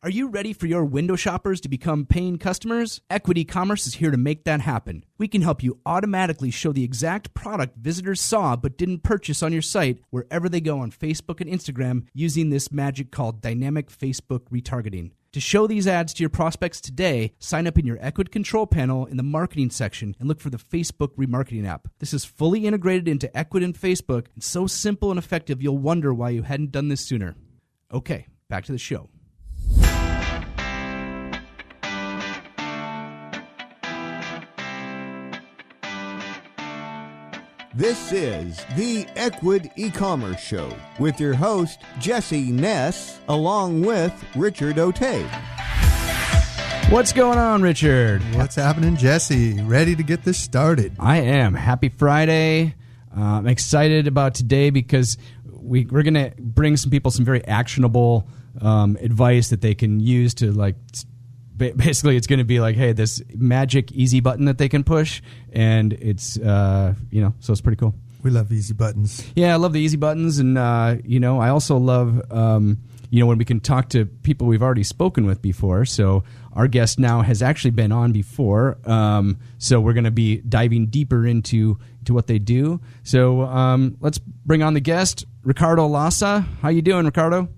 Are you ready for your window shoppers to become paying customers? Ecwid e-commerce is here to make that happen. We can help you automatically show the exact product visitors saw but didn't purchase on your site wherever they go on Facebook and Instagram using this magic called dynamic Facebook retargeting. To show these ads to your prospects today, sign up in your Ecwid control panel in the marketing section and look for the Facebook Remarketing app. This is fully integrated into Ecwid and Facebook and so simple and effective you'll wonder why you hadn't done this sooner. Okay, back to the show. This is the Ecwid E-Commerce Show with your host, Jesse Ness, along with Richard O'Tay. What's going on, Richard? What's happening, Jesse? Ready to get this started? I am. Happy Friday. I'm excited about today because we're going to bring some people some very actionable advice that they can use to, like, basically it's going to be like, hey, this magic easy button that they can push, and it's, so it's pretty cool. We love easy buttons. Yeah, I love the easy buttons, and, I also love, when we can talk to people we've already spoken with before. So our guest now has actually been on before, so we're going to be diving deeper into what they do. So let's bring on the guest, Ricardo Lassa. How you doing, Ricardo?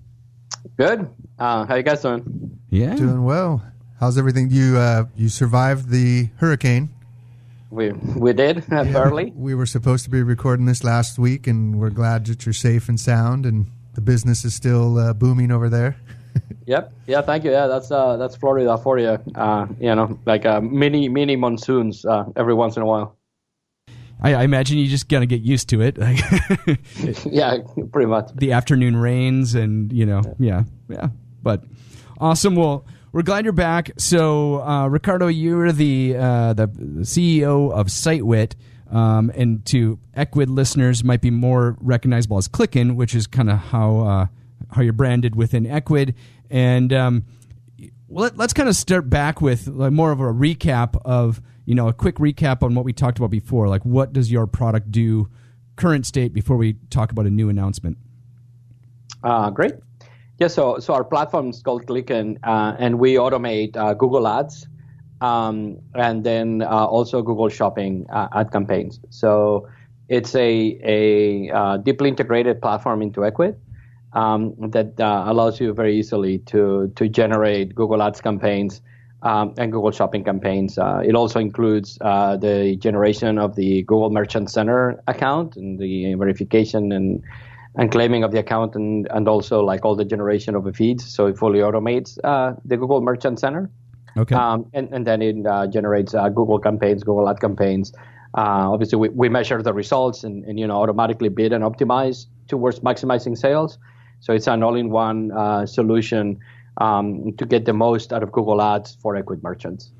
Good. How you guys doing? Yeah. Doing well. How's everything? You survived the hurricane. We did, barely. We were supposed to be recording this last week, and we're glad that you're safe and sound, and the business is still booming over there. Yep. Yeah, thank you. Yeah, that's Florida for you. Like mini monsoons every once in a while. I imagine you just got to get used to it. Yeah, pretty much. The afternoon rains and, yeah. But awesome. Well, we're glad you're back. So, Ricardo, you're the CEO of SightWhit, and to Ecwid listeners might be more recognizable as Clickin', which is kind of how you're branded within Ecwid. And let's kind of start back with more of a recap of, a quick recap on what we talked about before. Like, what does your product do, current state, before we talk about a new announcement? Great. Yeah, so our platform is called Clickin', and we automate Google Ads, and then also Google Shopping ad campaigns. So it's a deeply integrated platform into Ecwid that allows you very easily to generate Google Ads campaigns and Google Shopping campaigns. It also includes the generation of the Google Merchant Center account and the verification and claiming of the account, and also like all the generation of the feeds. So it fully automates the Google Merchant Center. Okay. And then it generates Google campaigns, Google ad campaigns. Obviously, we measure the results and automatically bid and optimize towards maximizing sales. So it's an all-in-one solution to get the most out of Google Ads for Ecwid merchants.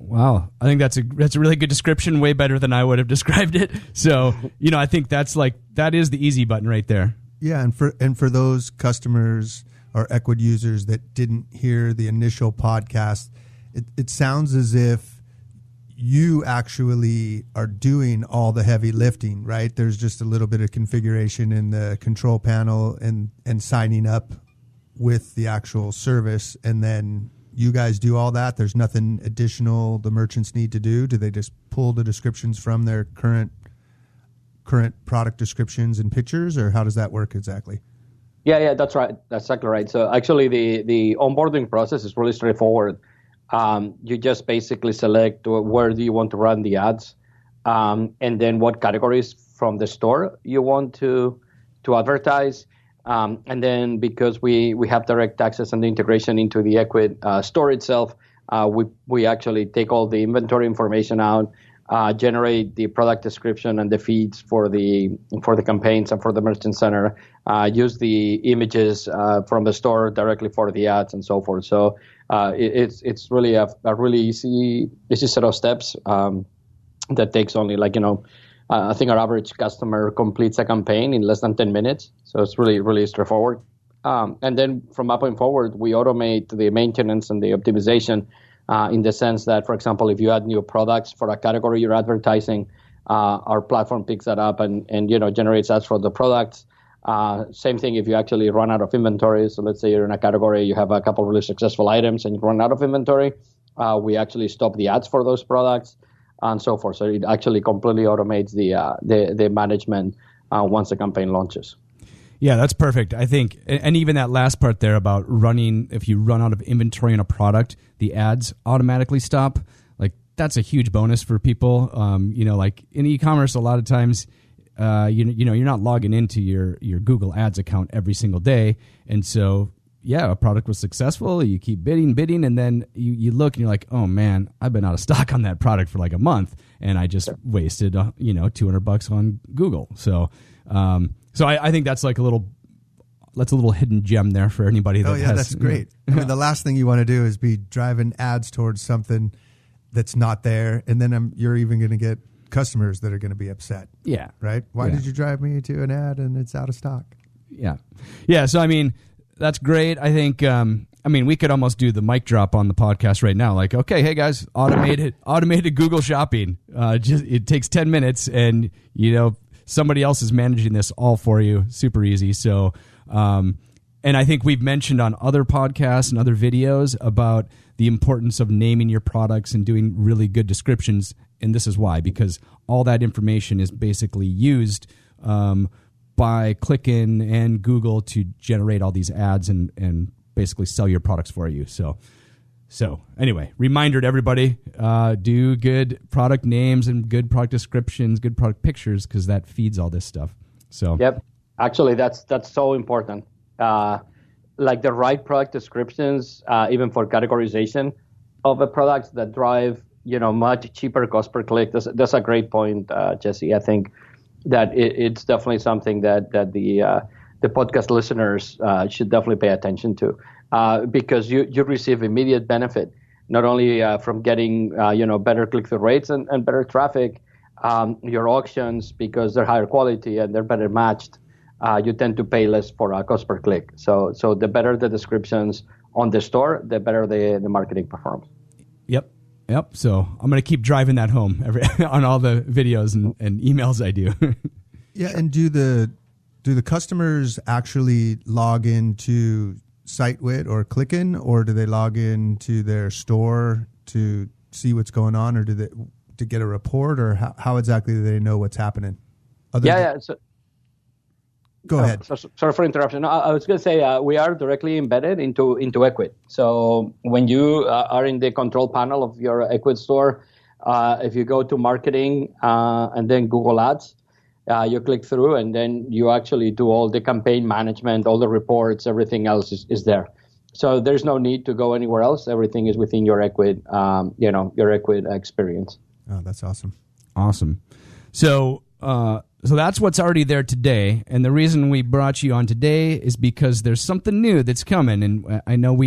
Wow, I think that's a really good description, way better than I would have described it. So, I think that is the easy button right there. Yeah, and for those customers or Ecwid users that didn't hear the initial podcast, it sounds as if you actually are doing all the heavy lifting, right? There's just a little bit of configuration in the control panel and signing up with the actual service, and then you guys do all that. There's nothing additional the merchants need to do. Do they just pull the descriptions from their current product descriptions and pictures, or how does that work exactly? Yeah, that's right. That's exactly right. So actually, the onboarding process is really straightforward. You just basically select where do you want to run the ads, and then what categories from the store you want to advertise. And then because we have direct access and the integration into the Ecwid store itself, we actually take all the inventory information out, generate the product description and the feeds for the campaigns and for the Merchant Center, use the images from the store directly for the ads and so forth. So it's really a really easy set of steps that takes only I think our average customer completes a campaign in less than 10 minutes. So it's really, really straightforward. And then from that point forward, we automate the maintenance and the optimization in the sense that, for example, if you add new products for a category you're advertising, our platform picks that up and generates ads for the products. Same thing if you actually run out of inventory. So let's say you're in a category, you have a couple really successful items and you run out of inventory. We actually stop the ads for those products and so forth. So it actually completely automates the management once the campaign launches. Yeah, that's perfect. I think, and even that last part there about running, if you run out of inventory in a product, the ads automatically stop. Like that's a huge bonus for people. Like in e-commerce, a lot of times, you're not logging into your Google Ads account every single day, and so a product was successful. You keep bidding, and then you look and you're like, oh man, I've been out of stock on that product for like a month, and I just wasted $200 on Google. So. So I think that's like a little hidden gem there for anybody that has. That's great. I mean, the last thing you want to do is be driving ads towards something that's not there, and then you're even going to get customers that are going to be upset. Yeah. Right? Why did you drive me to an ad and it's out of stock? Yeah. Yeah, so I mean, that's great. I think we could almost do the mic drop on the podcast right now. Like, okay, hey guys, automated Google shopping. It takes 10 minutes and somebody else is managing this all for you. Super easy. So, and I think we've mentioned on other podcasts and other videos about the importance of naming your products and doing really good descriptions. And this is why, because all that information is basically used by Clickin and Google to generate all these ads and basically sell your products for you. So anyway, reminder to everybody, do good product names and good product descriptions, good product pictures, because that feeds all this stuff. So yep, actually that's so important. Like the right product descriptions, even for categorization of the products that drive much cheaper cost per click. That's a great point, Jesse. I think that it's definitely something that the podcast listeners should definitely pay attention to. Because you receive immediate benefit, not only from getting better click-through rates and better traffic, your auctions, because they're higher quality and they're better matched, you tend to pay less for a cost per click. So the better the descriptions on the store, the better the marketing performs. Yep. So I'm going to keep driving that home on all the videos and emails I do. Yeah, and do the customers actually log into SightWhit or Clickin, or do they log into their store to see what's going on, or to get a report, or how exactly do they know what's happening? Go ahead. Sorry for interruption. I was going to say we are directly embedded into Ecwid. So when you are in the control panel of your Ecwid store, if you go to marketing and then Google Ads, you click through, and then you actually do all the campaign management, all the reports, everything else is there. So there's no need to go anywhere else. Everything is within your Ecwid, your Ecwid experience. Oh, that's awesome. Awesome. So that's what's already there today. And the reason we brought you on today is because there's something new that's coming. And I know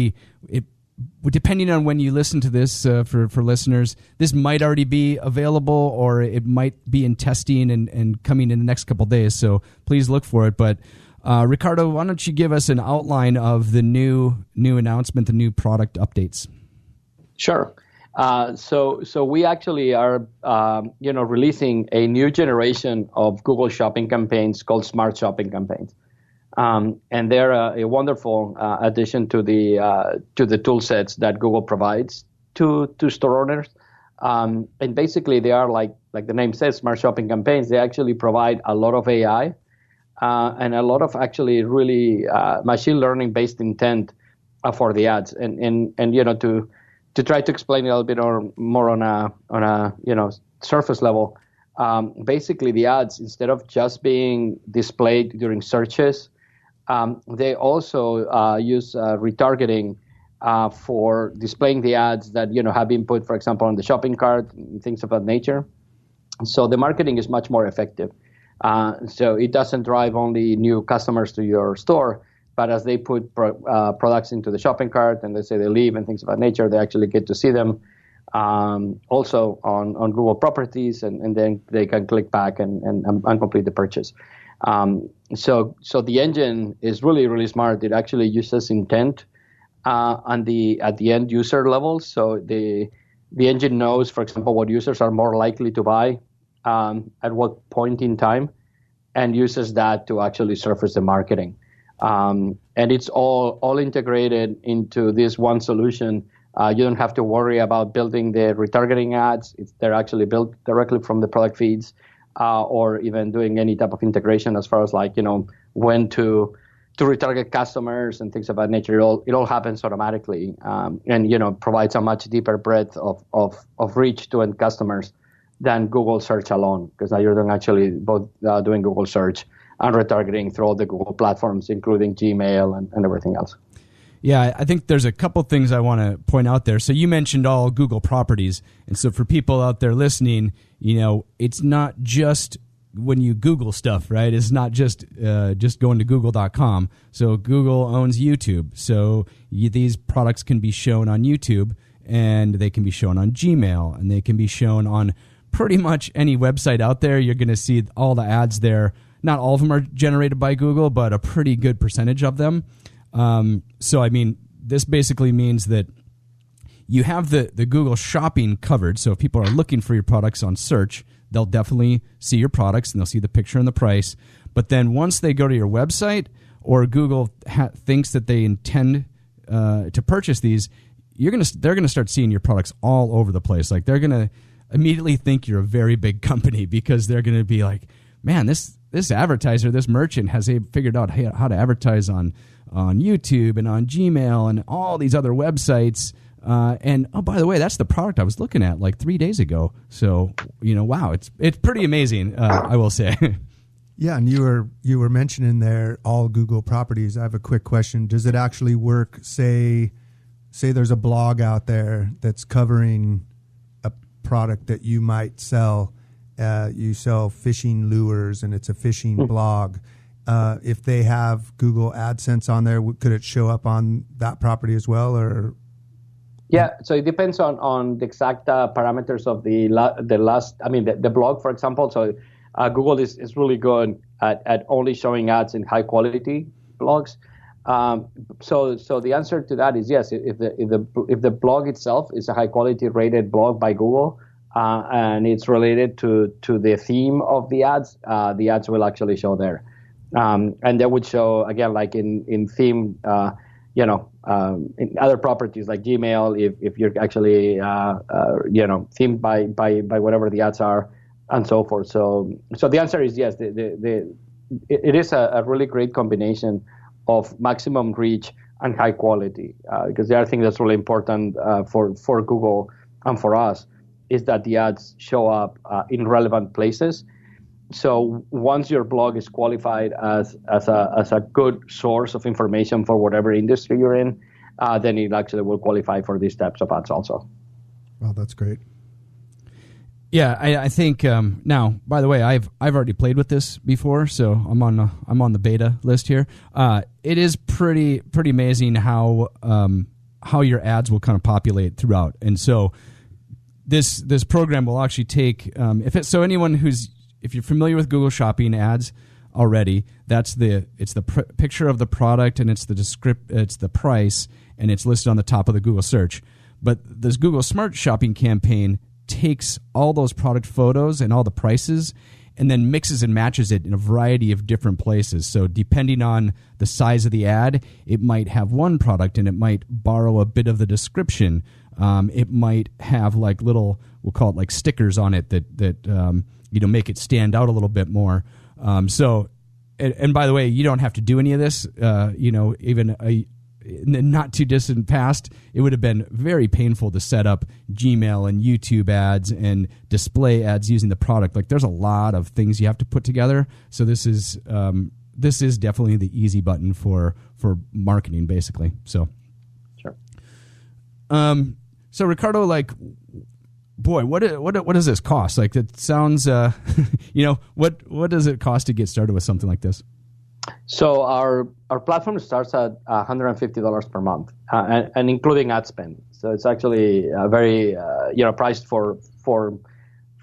depending on when you listen to this, for listeners, this might already be available, or it might be in testing and coming in the next couple of days. So please look for it. But Ricardo, why don't you give us an outline of the new announcement, the new product updates? Sure. So we actually are, releasing a new generation of Google Shopping campaigns called Smart Shopping campaigns. And they're a wonderful addition to the tool sets that Google provides to store owners. And basically, they are like the name says, Smart Shopping campaigns. They actually provide a lot of AI and a lot of actually really machine learning based intent for the ads. And to try to explain it a little bit more on a surface level, basically the ads, instead of just being displayed during searches, they also use retargeting for displaying the ads that have been put, for example, on the shopping cart and things of that nature. So the marketing is much more effective. So it doesn't drive only new customers to your store, but as they put products into the shopping cart and they say they leave and things of that nature, they actually get to see them also on Google properties, and then they can click back and complete the purchase. So the engine is really, really smart. It actually uses intent at the end user level. So the engine knows, for example, what users are more likely to buy at what point in time. and uses that to actually surface the marketing. And it's all integrated into this one solution. You don't have to worry about building the retargeting ads. They're actually built directly from the product feeds, or even doing any type of integration as far as when to retarget customers and things of that nature. It all happens automatically, and provides a much deeper breadth of reach to end customers than Google search alone, because now you're both doing Google search and retargeting through all the Google platforms, including Gmail and everything else. Yeah, I think there's a couple things I want to point out there. So you mentioned all Google properties. And so for people out there listening, it's not just when you Google stuff, right? It's not just going to google.com. So Google owns YouTube. So these products can be shown on YouTube, and they can be shown on Gmail, and they can be shown on pretty much any website out there. You're going to see all the ads there. Not all of them are generated by Google, but a pretty good percentage of them. So, this basically means that you have the Google shopping covered. So if people are looking for your products on search, they'll definitely see your products, and they'll see the picture and the price. But then once they go to your website, or Google thinks that they intend to purchase these, they're going to start seeing your products all over the place. Like, they're going to immediately think you're a very big company, because they're going to be like, man, this advertiser, this merchant has figured out how to advertise on YouTube and on Gmail and all these other websites. And oh, by the way, that's the product I was looking at like 3 days ago. So, wow, it's pretty amazing, I will say. Yeah, and you were mentioning there all Google properties. I have a quick question. Does it actually work? Say there's a blog out there that's covering a product that you might sell. You sell fishing lures, and it's a fishing blog. If they have Google AdSense on there, could it show up on that property as well? Or yeah, so it depends on the exact parameters of the blog, for example. So Google is really good at only showing ads in high quality blogs. So the answer to that is yes. If the blog itself is a high quality rated blog by Google, and it's related to the theme of the ads will actually show there. And they would show, again, like in theme, in other properties like Gmail, if you're actually, themed by whatever the ads are, and so forth. So the answer is yes. It is a really great combination of maximum reach and high quality, because the other thing that's really important for Google and for us is that the ads show up in relevant places. So once your blog is qualified as a good source of information for whatever industry you're in, then it actually will qualify for these types of ads also. Wow, that's great. Yeah, I think now. By the way, I've already played with this before, so I'm on the beta list here. It is pretty amazing how your ads will kind of populate throughout, and so this program will actually take if you're familiar with Google Shopping ads already, it's the picture of the product, and it's the price, and it's listed on the top of the Google search. But this Google Smart Shopping campaign takes all those product photos and all the prices, and then mixes and matches it in a variety of different places. So depending on the size of the ad, it might have one product, and it might borrow a bit of the description. It might have like little, we'll call it like stickers on it that make it stand out a little bit more. And by the way, you don't have to do any of this. Even in the not too distant past, it would have been very painful to set up Gmail and YouTube ads and display ads using the product. Like, there's a lot of things you have to put together. So this is definitely the easy button for marketing, basically. So sure. So Ricardo, like, boy, what does this cost? Like, it sounds, what does it cost to get started with something like this? So our platform starts at $150 per month, and including ad spend. So it's actually very priced for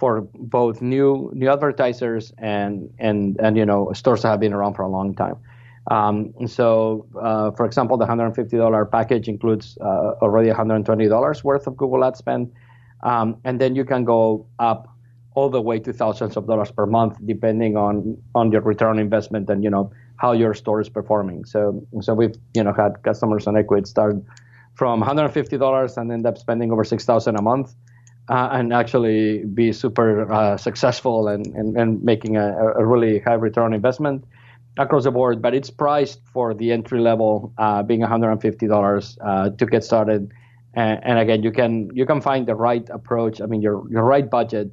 both new advertisers and stores that have been around for a long time. For example, the $150 package includes already $120 worth of Google ad spend, and then you can go up all the way to thousands of dollars per month, depending on your return on investment and how your store is performing. So we've had customers on Ecwid start from $150 and end up spending over $6,000 a month, and actually be super successful and making a really high return on investment across the board. But it's priced for the entry level, being $150 to get started. And again, you can find the right approach. I mean, your right budget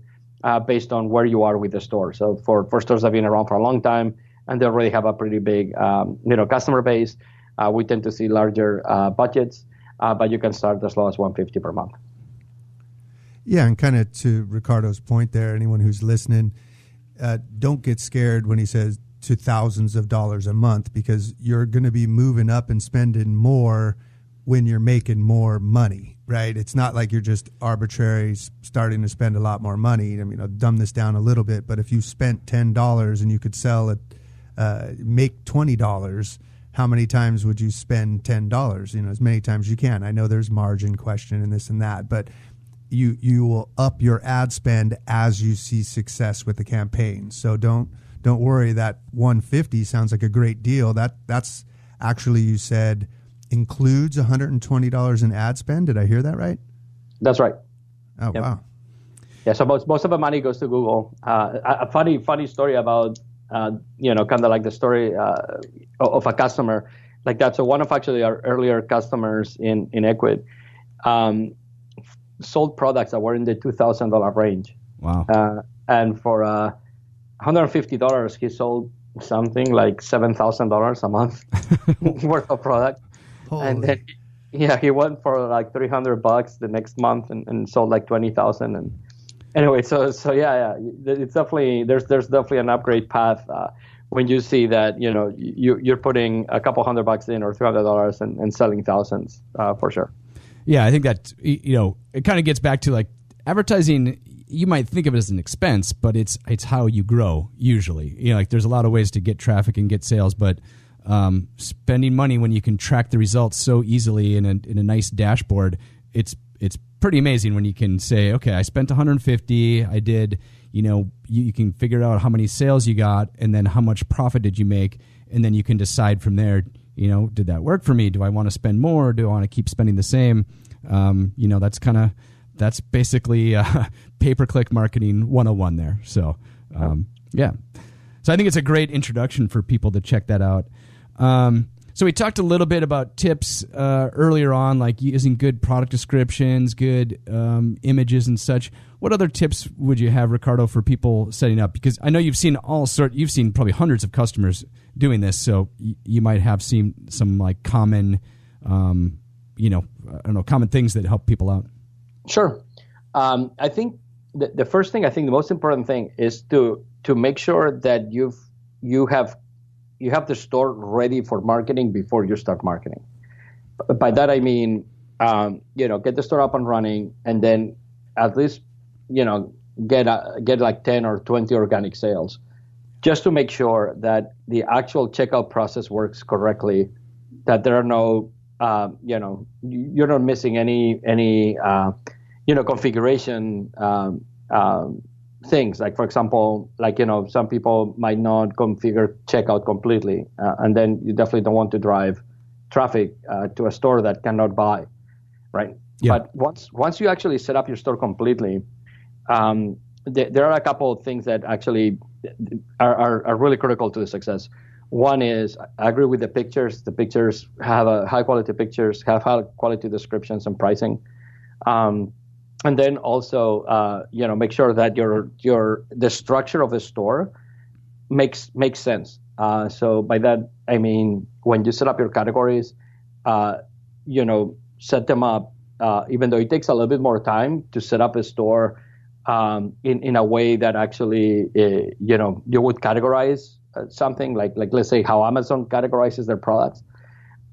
based on where you are with the store. So for stores that have been around for a long time and they already have a pretty big customer base, we tend to see larger budgets, but you can start as low as $150 per month. Yeah, and kind of to Ricardo's point there, anyone who's listening, don't get scared when he says to thousands of dollars a month, because you're going to be moving up and spending more when you're making more money, right? It's not like you're just arbitrary starting to spend a lot more money. I mean, I'll dumb this down a little bit, but if you spent $10 and you could sell it, make $20, how many times would you spend $10? As many times as you can. I know there's margin question and this and that, but you will up your ad spend as you see success with the campaign. So don't worry that $150 sounds like a great deal. That's actually, you said, includes $120 in ad spend. Did I hear that right? That's right. Oh, yep. Wow. Yeah, so most of the money goes to Google. A funny story about, kind of like the story of a customer like that. So one of actually our earlier customers in Ecwid sold products that were in the $2,000 range. Wow. And for $150, he sold something like $7,000 a month worth of product. Holy. And then, he went for like $300 the next month and sold like 20,000. And anyway, so yeah, it's definitely there's definitely an upgrade path when you see that you're putting a couple $100 in or $300 and selling thousands for sure. Yeah, I think that it kind of gets back to like advertising. You might think of it as an expense, but it's how you grow usually. Like there's a lot of ways to get traffic and get sales, but spending money when you can track the results so easily in a nice dashboard, it's pretty amazing when you can say, okay, I spent $150, I did, you can figure out how many sales you got and then how much profit did you make, and then you can decide from there, did that work for me? Do I want to spend more? Do I want to keep spending the same? That's basically pay-per-click marketing 101 there. So, yeah. So I think it's a great introduction for people to check that out. So we talked a little bit about tips earlier on, like using good product descriptions, good images and such. What other tips would you have, Ricardo, for people setting up? Because I know you've seen probably hundreds of customers doing this, so you might have seen some like common, common things that help people out. Sure. I think the first thing, the most important thing is to make sure that you have the store ready for marketing before you start marketing. By that I mean, get the store up and running, and then at least get like 10 or 20 organic sales, just to make sure that the actual checkout process works correctly, that there are no you're not missing any configuration things. Like, for example, some people might not configure checkout completely, and then you definitely don't want to drive traffic to a store that cannot buy, right? Yeah. But once you actually set up your store completely, there are a couple of things that actually are really critical to the success. One is, I agree with the pictures. The pictures have high quality pictures, have high quality descriptions and pricing. And then also, make sure that the structure of the store makes sense. So by that I mean, when you set up your categories, set them up. Even though it takes a little bit more time to set up a store in a way that actually you would categorize something like let's say how Amazon categorizes their products.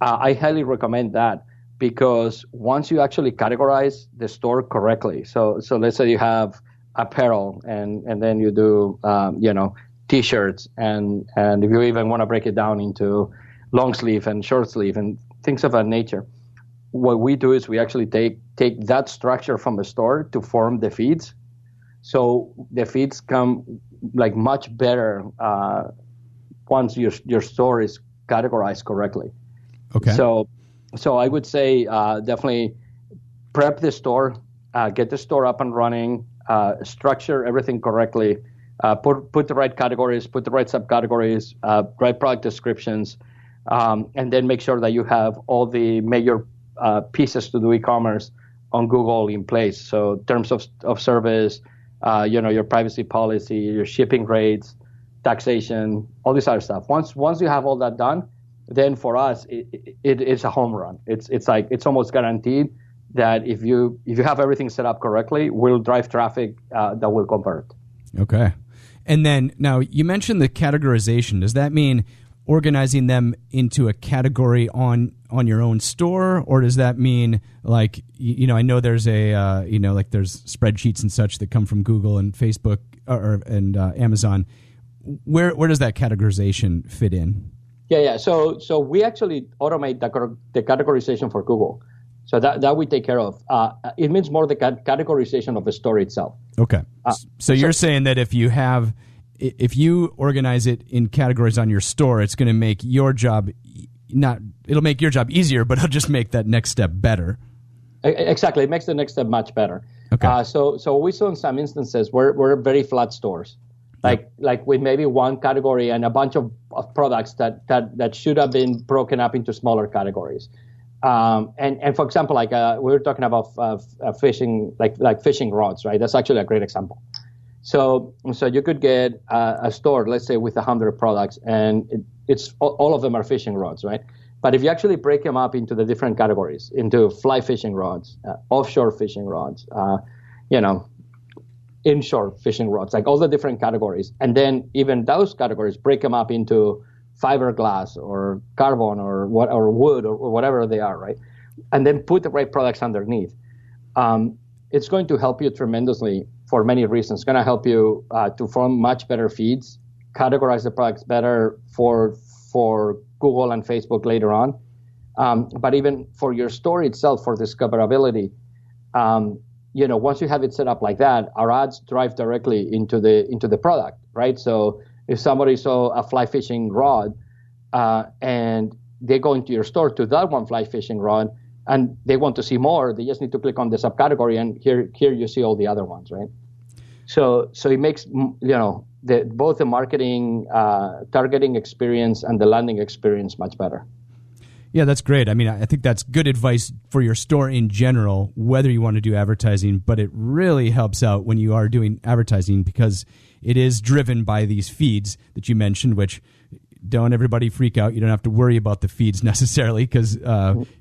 I highly recommend that. Because once you actually categorize the store correctly, so let's say you have apparel and then you do T-shirts and if you even want to break it down into long sleeve and short sleeve and things of that nature, what we do is we actually take that structure from the store to form the feeds, So the feeds come like much better once your store is categorized correctly. Okay. So I would say definitely prep the store, get the store up and running, structure everything correctly, put the right categories, put the right subcategories, right product descriptions, and then make sure that you have all the major pieces to do e-commerce on Google in place. So terms of service, your privacy policy, your shipping rates, taxation, all this other stuff. Once you have all that done, then for us it's a home run. It's almost guaranteed that if you have everything set up correctly, we'll drive traffic that will convert. Okay. And then now you mentioned the categorization. Does that mean organizing them into a category on your own store, or does that mean like I know there's a there's spreadsheets and such that come from Google and Facebook and Amazon. Where does that categorization fit in? Yeah. So we actually automate the categorization for Google. So that we take care of. It means more the categorization of the store itself. Okay. So you're saying that if you organize it in categories on your store, it's going to make your job it'll make your job easier, but it'll just make that next step better. Exactly. It makes the next step much better. Okay. So we saw in some instances we're very flat stores, like with maybe one category and a bunch of products that should have been broken up into smaller categories. And for example, like we were talking about fishing, like fishing rods, right? That's actually a great example. So you could get a store, let's say, with 100 products, and it's all of them are fishing rods, right? But if you actually break them up into the different categories, into fly fishing rods, offshore fishing rods, inshore fishing rods, like all the different categories, and then even those categories break them up into fiberglass or carbon or wood or whatever they are, right? And then put the right products underneath. It's going to help you tremendously for many reasons. It's going to help you to form much better feeds, categorize the products better for Google and Facebook later on. But even for your store itself, for discoverability, once you have it set up like that, our ads drive directly into the product, right? So if somebody saw a fly fishing rod and they go into your store to that one fly fishing rod and they want to see more, they just need to click on the subcategory and here you see all the other ones, right? So it makes both the marketing targeting experience and the landing experience much better. Yeah, that's great. I mean, I think that's good advice for your store in general, whether you want to do advertising, but it really helps out when you are doing advertising because it is driven by these feeds that you mentioned, which don't everybody freak out. You don't have to worry about the feeds necessarily because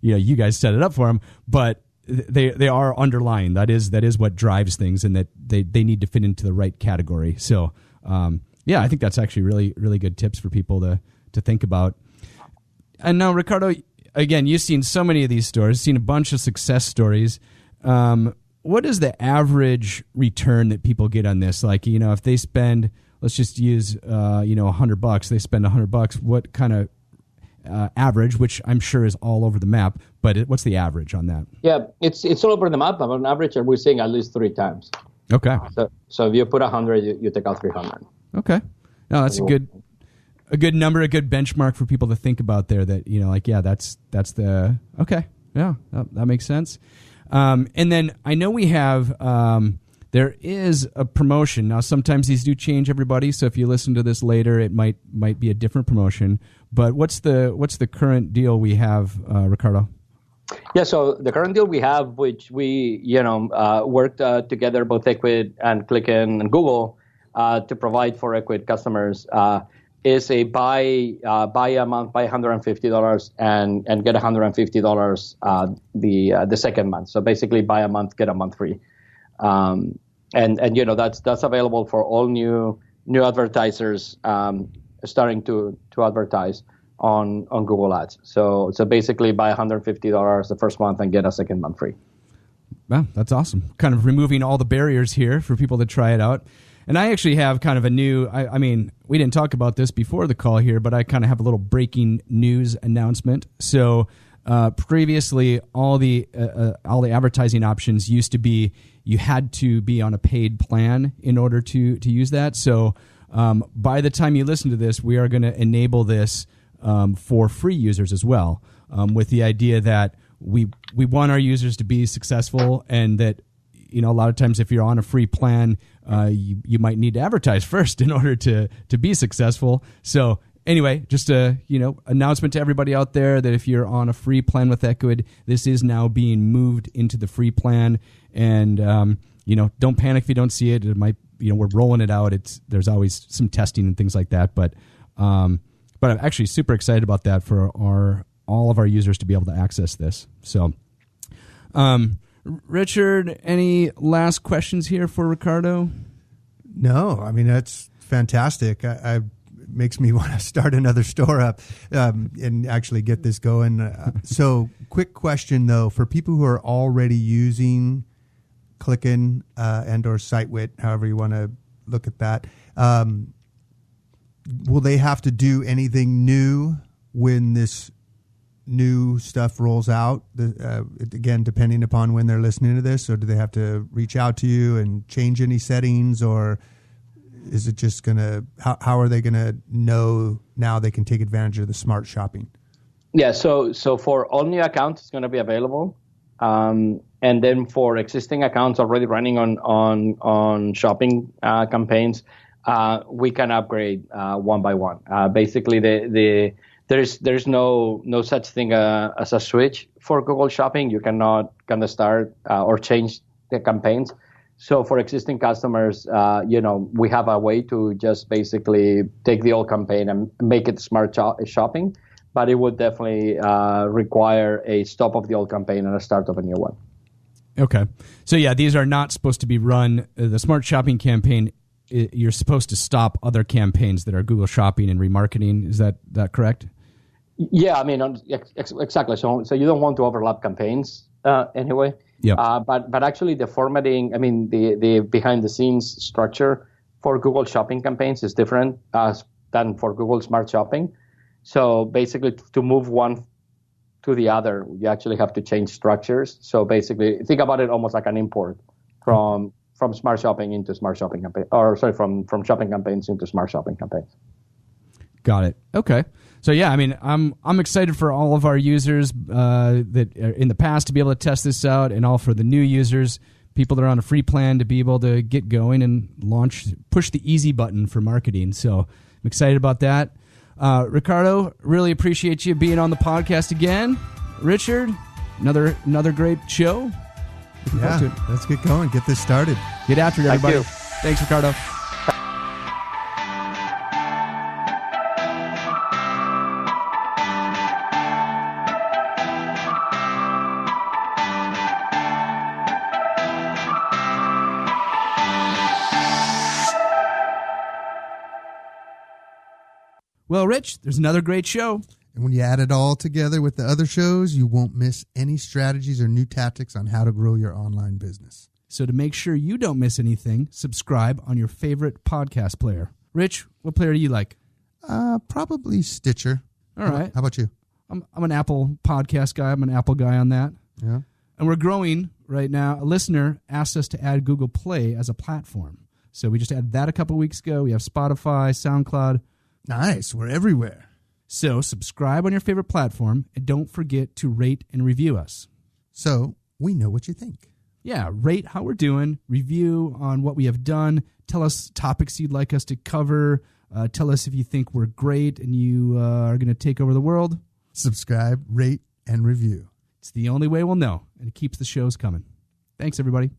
you guys set it up for them, but they are underlying. That is what drives things, and that they need to fit into the right category. So I think that's actually really, really good tips for people to think about. And now, Ricardo, again, you've seen so many of these stores, seen a bunch of success stories. What is the average return that people get on this? Like, if they spend, let's just use, $100, they spend $100, what kind of average, which I'm sure is all over the map, but what's the average on that? Yeah, it's all over the map, but on average, we're seeing at least 3 times. Okay. So if you put 100, you take out 300. Okay. No, that's a good number, a good benchmark for people to think about there that, that's the, okay. Yeah, that makes sense. And then I know we have, there is a promotion. Now, sometimes these do change, everybody. So if you listen to this later, it might be a different promotion. But what's the current deal we have, Ricardo? Yeah, so the current deal we have, which we worked together, both Ecwid and Clicken and Google, to provide for Ecwid customers, is a buy a month, buy $150 and get $150 the second month. So basically, buy a month, get a month free. And that's available for all new advertisers starting to advertise on Google Ads. So basically, buy $150 the first month and get a second month free. Wow, that's awesome. Kind of removing all the barriers here for people to try it out. And I actually have kind of a new, I mean, we didn't talk about this before the call here, but I kind of have a little breaking news announcement. So Previously, all the advertising options used to be you had to be on a paid plan in order to use that. So by the time you listen to this, we are going to enable this for free users as well, with the idea that we want our users to be successful, and that a lot of times if you're on a free plan, you might need to advertise first in order to be successful. So anyway, just a announcement to everybody out there that if you're on a free plan with Ecwid, this is now being moved into the free plan. And don't panic if you don't see it. It might, we're rolling it out. There's always some testing and things like that. But I'm actually super excited about that for all of our users to be able to access this. So, Richard, any last questions here for Ricardo? No, I mean, that's fantastic. It makes me want to start another store up and actually get this going. So quick question, though, for people who are already using Clickin and or SightWhit, however you want to look at that, will they have to do anything new when this new stuff rolls out? Again, depending upon when they're listening to this, or do they have to reach out to you and change any settings, or is it just how are they gonna know now they can take advantage of the smart shopping? Yeah, so for all new accounts, it's going to be available, and then for existing accounts already running on shopping campaigns, we can upgrade one by one. Basically, there's no such thing as a switch for Google Shopping. You cannot start or change the campaigns. So for existing customers, we have a way to just basically take the old campaign and make it smart shopping, but it would definitely require a stop of the old campaign and a start of a new one. Okay. So yeah, these are not supposed to be run. The smart shopping campaign, you're supposed to stop other campaigns that are Google Shopping and remarketing. Is that correct? Yeah, I mean, exactly. So you don't want to overlap campaigns anyway. Yeah. But actually the formatting, I mean, the behind the scenes structure for Google Shopping campaigns is different than for Google Smart Shopping. So basically to move one to the other, you actually have to change structures. So basically think about it almost like an import from Smart Shopping into Smart Shopping campaign, or sorry, from shopping campaigns into Smart Shopping campaigns. Got it. Okay. So yeah, I mean, I'm excited for all of our users that are in the past to be able to test this out, and all for the new users, people that are on a free plan, to be able to get going and push the easy button for marketing. So I'm excited about that. Ricardo, really appreciate you being on the podcast again. Richard, another great show. Yeah, let's get going. Get this started. Get after it, everybody. Thanks, Ricardo. Well, Rich, there's another great show. And when you add it all together with the other shows, you won't miss any strategies or new tactics on how to grow your online business. So to make sure you don't miss anything, subscribe on your favorite podcast player. Rich, what player do you like? Probably Stitcher. All right. How about you? I'm an Apple podcast guy. I'm an Apple guy on that. Yeah. And we're growing right now. A listener asked us to add Google Play as a platform. So we just added that a couple weeks ago. We have Spotify, SoundCloud. Nice. We're everywhere. So subscribe on your favorite platform, and don't forget to rate and review us. So we know what you think. Yeah, rate how we're doing, review on what we have done, tell us topics you'd like us to cover, tell us if you think we're great and you are going to take over the world. Subscribe, rate, and review. It's the only way we'll know, and it keeps the shows coming. Thanks, everybody.